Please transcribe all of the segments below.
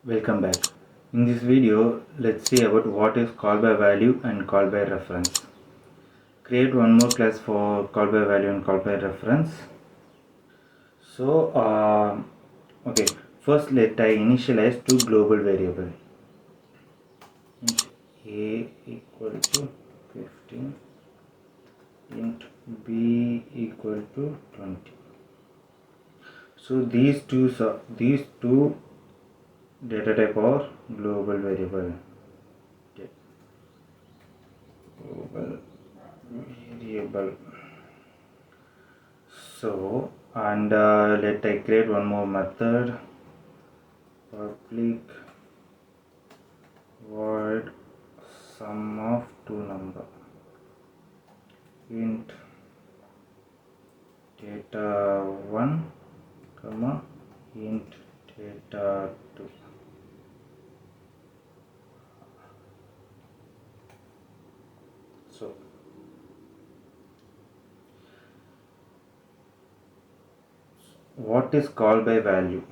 Welcome back. In this video, let's see about what is call by value and call by reference. Create one more class for call by value and call by reference. So, okay, first let I initialize two global variable. Int a equal to 15, int b equal to 20. So these two data type are global variable. Global variable. So, and let I create one more method. Public void sum of two number. Int data 1 comma int data 2. So what is call by value?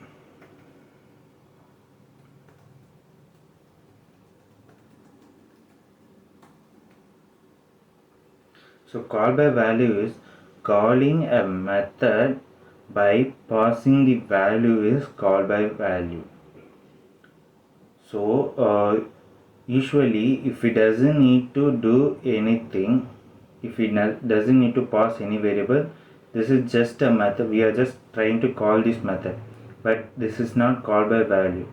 So call by value is calling a method by passing the value is call by value. So usually if it doesn't need to do anything, if it doesn't need to pass any variable, this is just a method. We are just trying to call this method, but this is not call by value.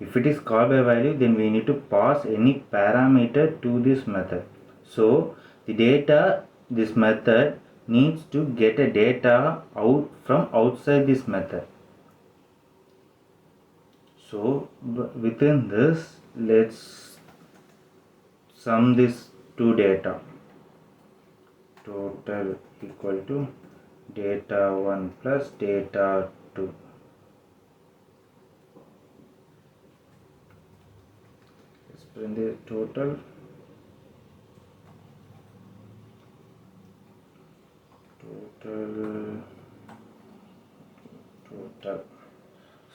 If it is call by value, then we need to pass any parameter to this method. So the data, this method needs to get a data out from outside this method. So within this, let's sum this two data. Total equal to data 1 plus data 2. Let's print the total.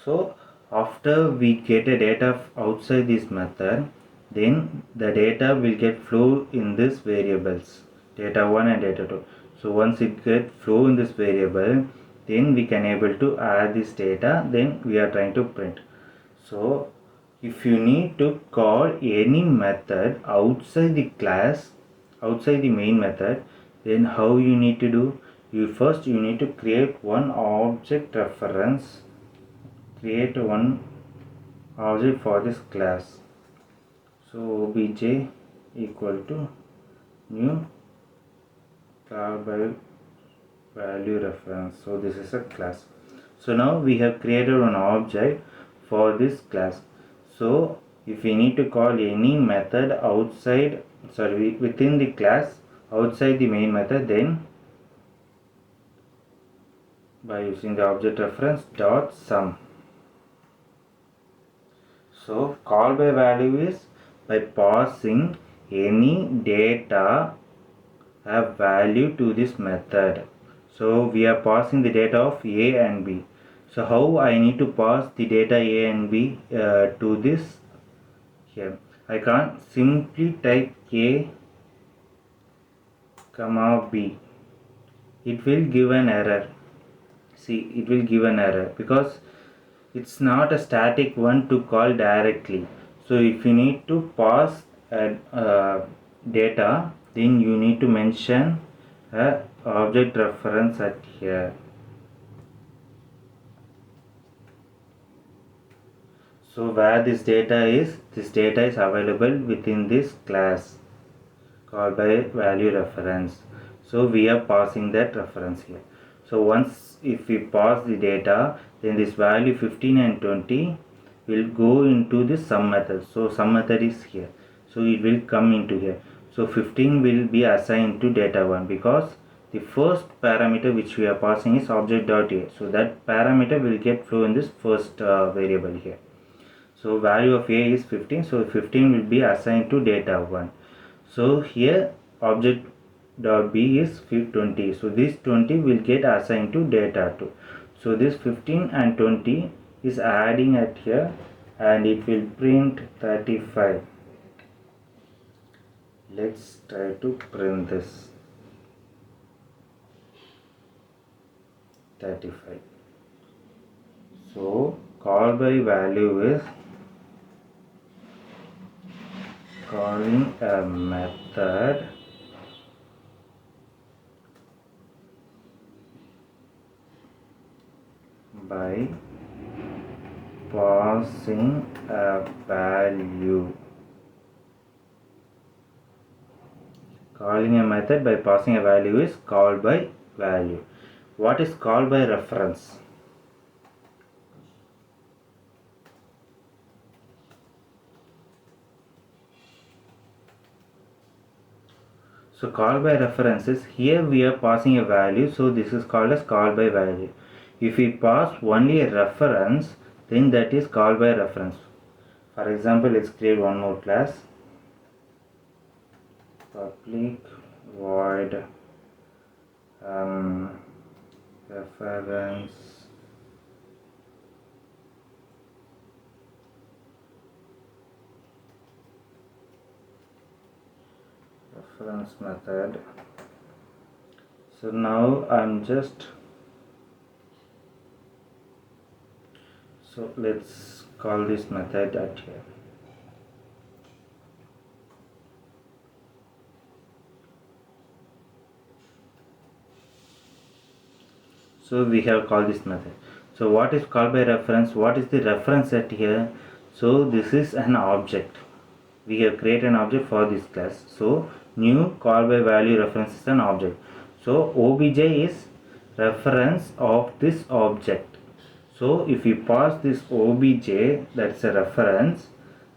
So after we get a data outside this method, then the data will get flow in this variables, data 1 and data 2. So once it get flow in this variable, then we can able to add this data, then we are trying to print. So if you need to call any method outside the class, outside the main method, then how you need to do? You need to create one object reference, create one object for this class. So obj equal to new call by value reference. So this is a class. So now we have created an object for this class. So if we need to call any method outside, within the class, outside the main method, then by using the object reference dot sum. So call by value is by passing any data have value to this method. So we are passing the data of A and B. So how I need to pass the data A and B to this here? I can't simply type A comma B. It will give an error. See, it will give an error because it's not a static one to call directly. So if you need to pass data, then you need to mention a object reference at here. So where this data is available within this class called by value reference. So we are passing that reference here. So once if we pass the data, then this value 15 and 20 will go into the sum method. So sum method is here. So it will come into here. So 15 will be assigned to data 1 because the first parameter which we are passing is object.a. So that parameter will get flow in this first variable here. So value of a is 15. So 15 will be assigned to data 1. So here object dot b is 20. So this 20 will get assigned to data 2. So this 15 and 20 is adding at here, and it will print 35. Let's try to print this 35. So call by value is calling a method by passing a value. Calling a method by passing a value is called by value. What is called by reference? So call by reference is, here we are passing a value, so this is called as call by value. If we pass only a reference, then that is call by reference. For example, let's create one more class, public void reference method. So now I'm just, so let's call this method at here. So we have called this method. So what is called by reference? What is the reference at here? So this is an object. We have created an object for this class. So new call by value reference is an object. So obj is reference of this object. So if we pass this obj, that's a reference,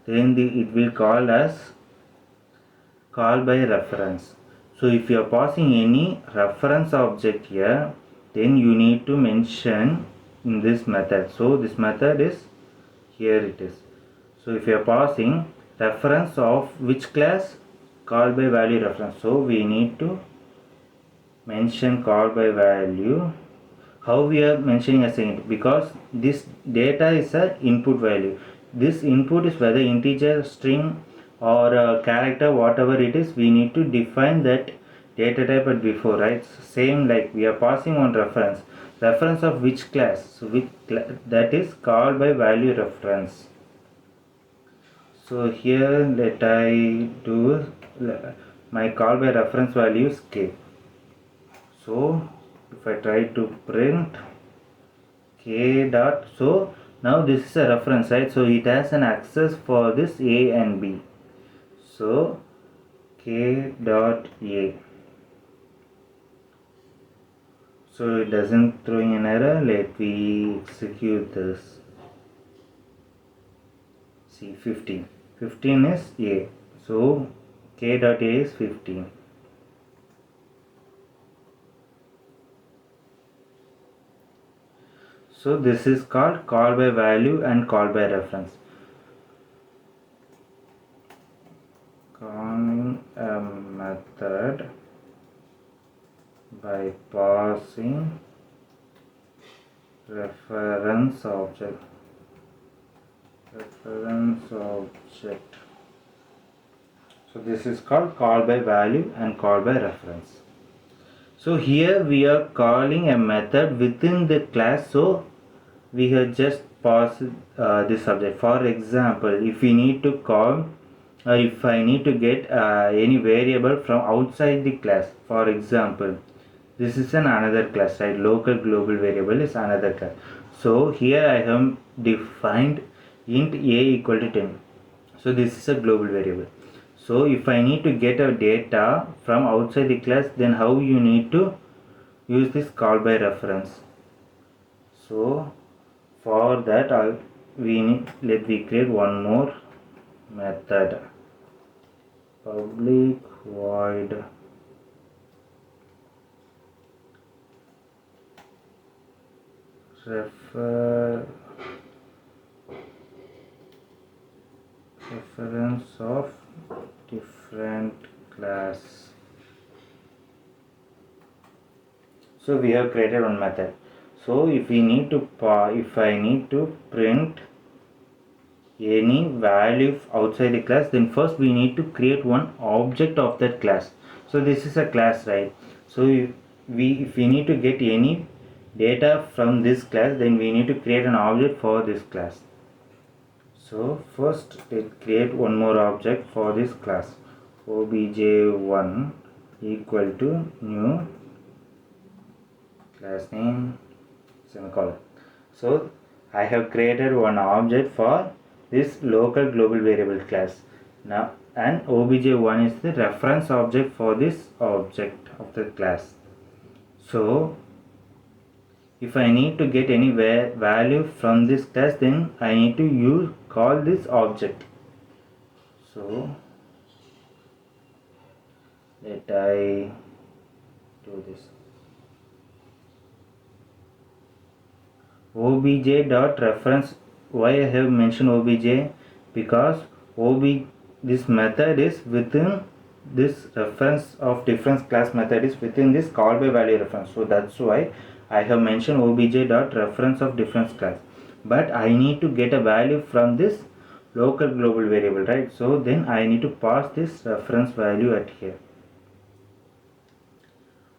then it will call as call by reference. So if you are passing any reference object here, then you need to mention in this method. So this method is, here it is. So if you are passing reference of which class? Call by value reference. So we need to mention call by value. How we are mentioning as int? Because this data is a input value. This input is whether integer, string or a character, whatever it is, we need to define that data type at before, right? Same like we are passing on reference. Reference of which class? So that is called by value reference. So here let I do my call by reference value is k. So if I try to print k dot, so now this is a reference, right? So it has an access for this a and b. So k dot a. So it doesn't throw in an error. Let me execute this. See, 15. 15 is a. So k dot a is 15. So this is called call by value and call by reference. Calling a method by passing reference object. So this is called call by value and call by reference. So here we are calling a method within the class. So we have just passed this object. For example, if we need to call, or if I need to get any variable from outside the class, for example, this is another class, right? Local global variable is another class. So here I have defined int a equal to 10. So this is a global variable. So if I need to get a data from outside the class, then how you need to use this call by reference. So for that let me create one more method, public void reference of different class. So we have created one method. So if we need to if I need to print any value outside the class, then first we need to create one object of that class. So this is a class, right? So if we need to get any data from this class, then we need to create an object for this class. So first let's create one more object for this class, obj1 equal to new class name semicolon. So I have created one object for this local global variable class. Now, and obj1 is the reference object for this object of the class. So if I need to get any value from this class, then I need to call this object. So let I do this. Obj dot reference. Why I have mentioned obj? Because this method is within this reference of difference class method is within this call by value reference. So that's why I have mentioned obj dot reference of difference class. But I need to get a value from this local global variable, right? So then I need to pass this reference value at here.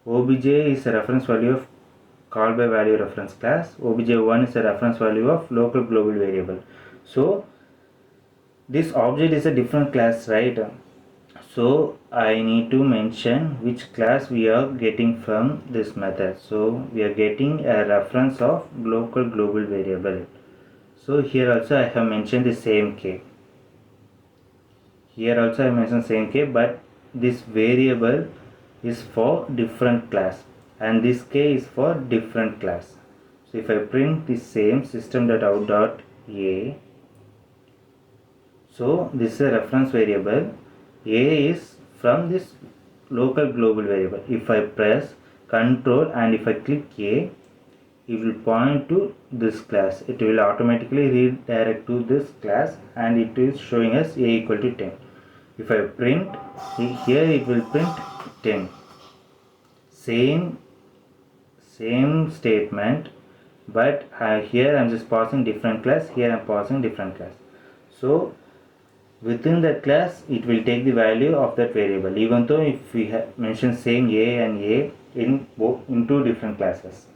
Obj is a reference value of call by value reference class. obj1 is a reference value of local global variable. So this object is a different class, right? So I need to mention which class we are getting from this method. So we are getting a reference of local global variable. So here also I have mentioned the same k. Here also I mentioned same k, but this variable is for different class and this k is for different class. So if I print the same system.out.a, so this is a reference variable. A is from this local global variable. If I press Control and if I click A, it will point to this class. It will automatically redirect to this class and it is showing us A equal to 10. If I print, here it will print 10. Same statement, but here I am just passing different class, here I am passing different class. So within that class it will take the value of that variable, even though if we have mentioned same a and a in two different classes.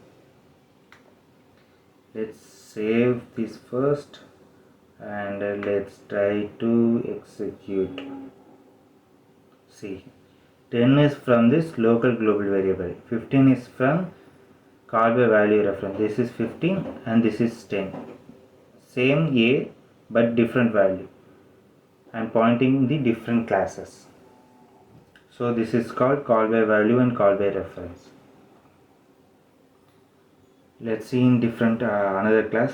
Let's save this first and let's try to execute. See, 10 is from this local global variable, 15 is from call by value reference. This is 15 and this is 10. Same a but different value. I am pointing the different classes. So this is called call by value and call by reference. Let's see in different another class.